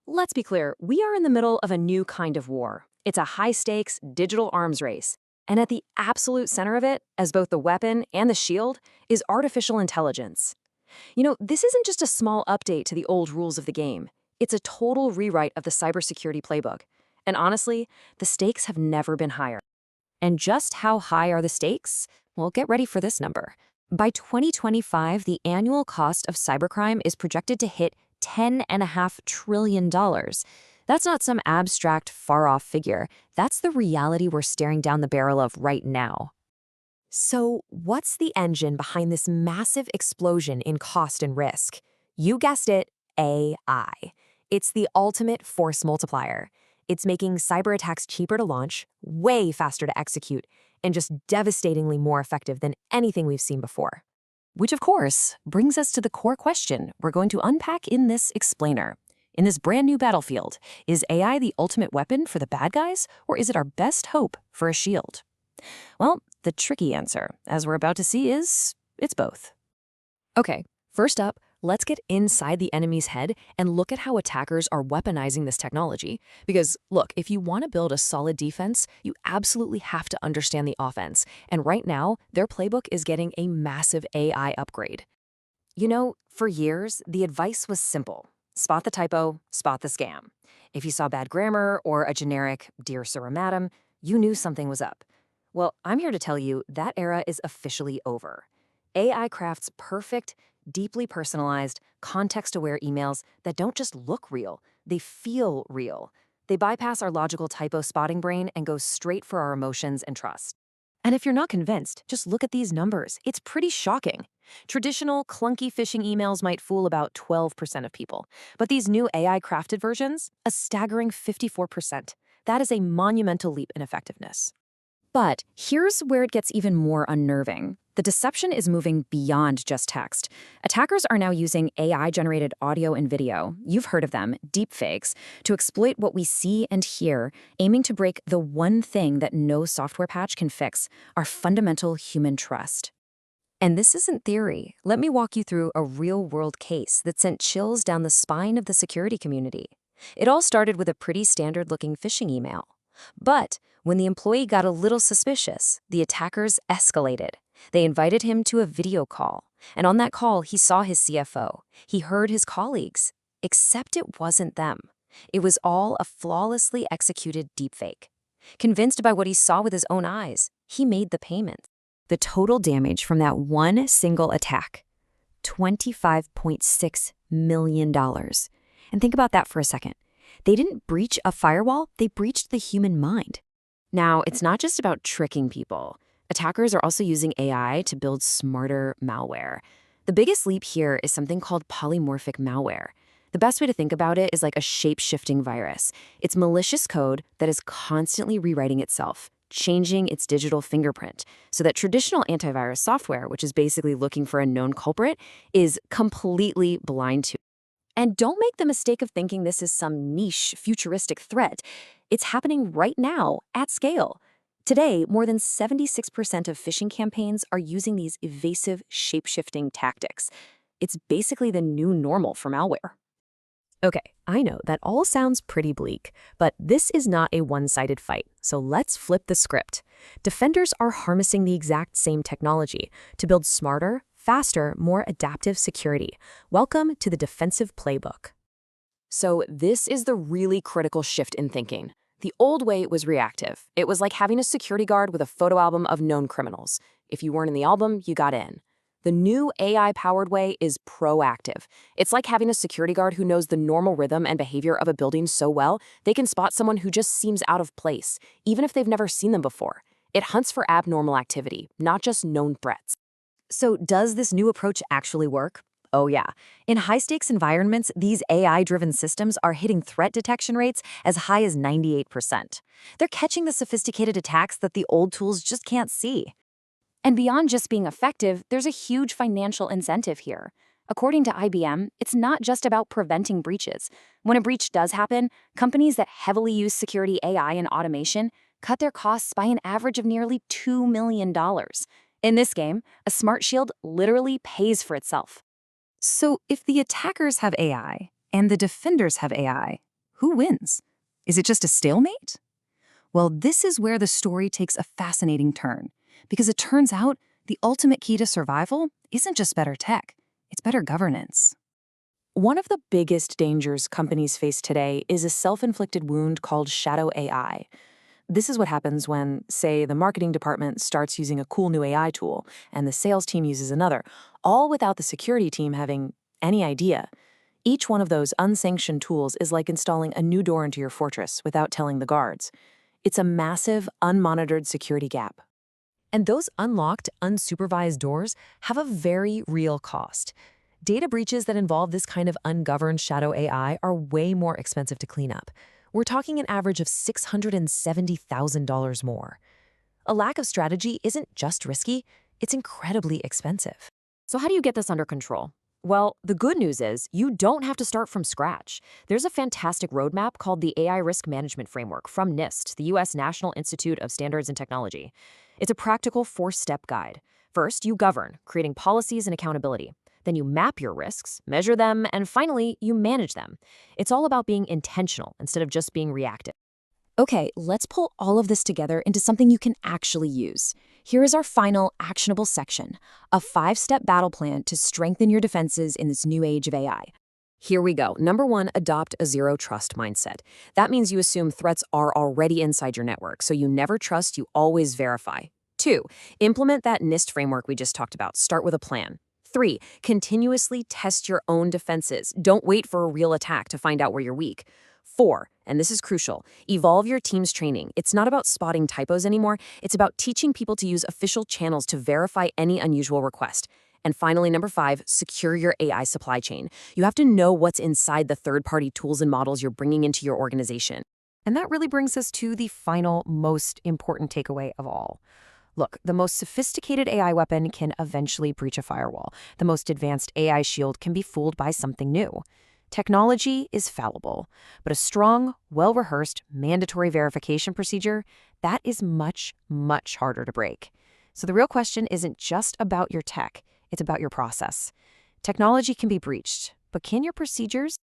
Let's be clear, we are in the middle of a new kind of war. It's a high-stakes digital arms race. And at the absolute center of it, as both the weapon and the shield, is artificial intelligence. This isn't just a small update to the old rules of the game. It's a total rewrite of the cybersecurity playbook. And honestly, the stakes have never been higher. And just how high are the stakes? Well, get ready for this number. By 2025, the annual cost of cybercrime is projected to hit $10.5 trillion. That's not some abstract, far-off figure. That's the reality we're staring down the barrel of right now. So, what's the engine behind this massive explosion in cost and risk? You guessed it, AI. It's the ultimate force multiplier. It's making cyber attacks cheaper to launch, way faster to execute, and just devastatingly more effective than anything we've seen before. Which, of course, brings us to the core question we're going to unpack in this explainer. In this brand new battlefield, is AI the ultimate weapon for the bad guys, or is it our best hope for a shield? Well, the tricky answer, as we're about to see, is it's both. Okay, first up, let's get inside the enemy's head and look at how attackers are weaponizing this technology. Because, look, if you want to build a solid defense, you absolutely have to understand the offense. And right now, their playbook is getting a massive AI upgrade. For years, the advice was simple. Spot the typo, spot the scam. If you saw bad grammar or a generic "Dear Sir or Madam," you knew something was up. Well, I'm here to tell you that era is officially over. AI crafts perfect, deeply personalized, context-aware emails that don't just look real, they feel real. They bypass our logical typo spotting brain and go straight for our emotions and trust. And if you're not convinced, just look at these numbers. It's pretty shocking. Traditional, clunky phishing emails might fool about 12% of people, but these new AI-crafted versions, a staggering 54%. That is a monumental leap in effectiveness. But here's where it gets even more unnerving. The deception is moving beyond just text. Attackers are now using AI-generated audio and video, you've heard of them, deepfakes, to exploit what we see and hear, aiming to break the one thing that no software patch can fix, our fundamental human trust. And this isn't theory. Let me walk you through a real-world case that sent chills down the spine of the security community. It all started with a pretty standard-looking phishing email. But when the employee got a little suspicious, the attackers escalated. They invited him to a video call, and on that call, he saw his CFO. He heard his colleagues, except it wasn't them. It was all a flawlessly executed deepfake. Convinced by what he saw with his own eyes, he made the payment. The total damage from that one single attack, $25.6 million. And think about that for a second. They didn't breach a firewall, they breached the human mind. Now, it's not just about tricking people. Attackers are also using AI to build smarter malware. The biggest leap here is something called polymorphic malware. The best way to think about it is like a shape-shifting virus. It's malicious code that is constantly rewriting itself, changing its digital fingerprint, so that traditional antivirus software, which is basically looking for a known culprit, is completely blind to. And don't make the mistake of thinking this is some niche, futuristic threat. It's happening right now, at scale. Today, more than 76% of phishing campaigns are using these evasive, shape-shifting tactics. It's basically the new normal for malware. Okay, I know that all sounds pretty bleak, but this is not a one-sided fight, so let's flip the script. Defenders are harnessing the exact same technology to build smarter, faster, more adaptive security. Welcome to the defensive playbook. So this is the really critical shift in thinking. The old way was reactive. It was like having a security guard with a photo album of known criminals. If you weren't in the album, you got in. The new AI-powered way is proactive. It's like having a security guard who knows the normal rhythm and behavior of a building so well, they can spot someone who just seems out of place, even if they've never seen them before. It hunts for abnormal activity, not just known threats. So does this new approach actually work? Oh yeah. In high-stakes environments, these AI-driven systems are hitting threat detection rates as high as 98%. They're catching the sophisticated attacks that the old tools just can't see. And beyond just being effective, there's a huge financial incentive here. According to IBM, it's not just about preventing breaches. When a breach does happen, companies that heavily use security AI and automation cut their costs by an average of nearly $2 million. In this game, a smart shield literally pays for itself. So if the attackers have AI and the defenders have AI, Who wins? Is it just a stalemate? Well, this is where the story takes a fascinating turn, because it turns out the ultimate key to survival isn't just better tech, it's better governance. One of the biggest dangers companies face today is a self-inflicted wound called shadow AI. This is what happens when, say, the marketing department starts using a cool new AI tool and the sales team uses another, all without the security team having any idea. Each one of those unsanctioned tools is like installing a new door into your fortress without telling the guards. It's a massive, unmonitored security gap. And those unlocked, unsupervised doors have a very real cost. Data breaches that involve this kind of ungoverned shadow AI are way more expensive to clean up. We're talking an average of $670,000 more. A lack of strategy isn't just risky, it's incredibly expensive. So how do you get this under control? Well, the good news is you don't have to start from scratch. There's a fantastic roadmap called the AI Risk Management Framework from NIST, the U.S. National Institute of Standards and Technology. It's a practical 4-step guide. First, you govern, creating policies and accountability. Then you map your risks, measure them, and finally, you manage them. It's all about being intentional instead of just being reactive. Okay, let's pull all of this together into something you can actually use. Here is our final actionable section, a 5-step battle plan to strengthen your defenses in this new age of AI. Here we go. Number 1, adopt a zero-trust mindset. That means you assume threats are already inside your network, so you never trust, you always verify. 2, implement that NIST framework we just talked about. Start with a plan. 3, continuously test your own defenses. Don't wait for a real attack to find out where you're weak. 4, and this is crucial, evolve your team's training. It's not about spotting typos anymore. It's about teaching people to use official channels to verify any unusual request. And finally, number 5, secure your AI supply chain. You have to know what's inside the third-party tools and models you're bringing into your organization. And that really brings us to the final, most important takeaway of all. Look, the most sophisticated AI weapon can eventually breach a firewall. The most advanced AI shield can be fooled by something new. Technology is fallible, but a strong, well-rehearsed, mandatory verification procedure, that is much, much harder to break. So the real question isn't just about your tech, it's about your process. Technology can be breached, but can your procedures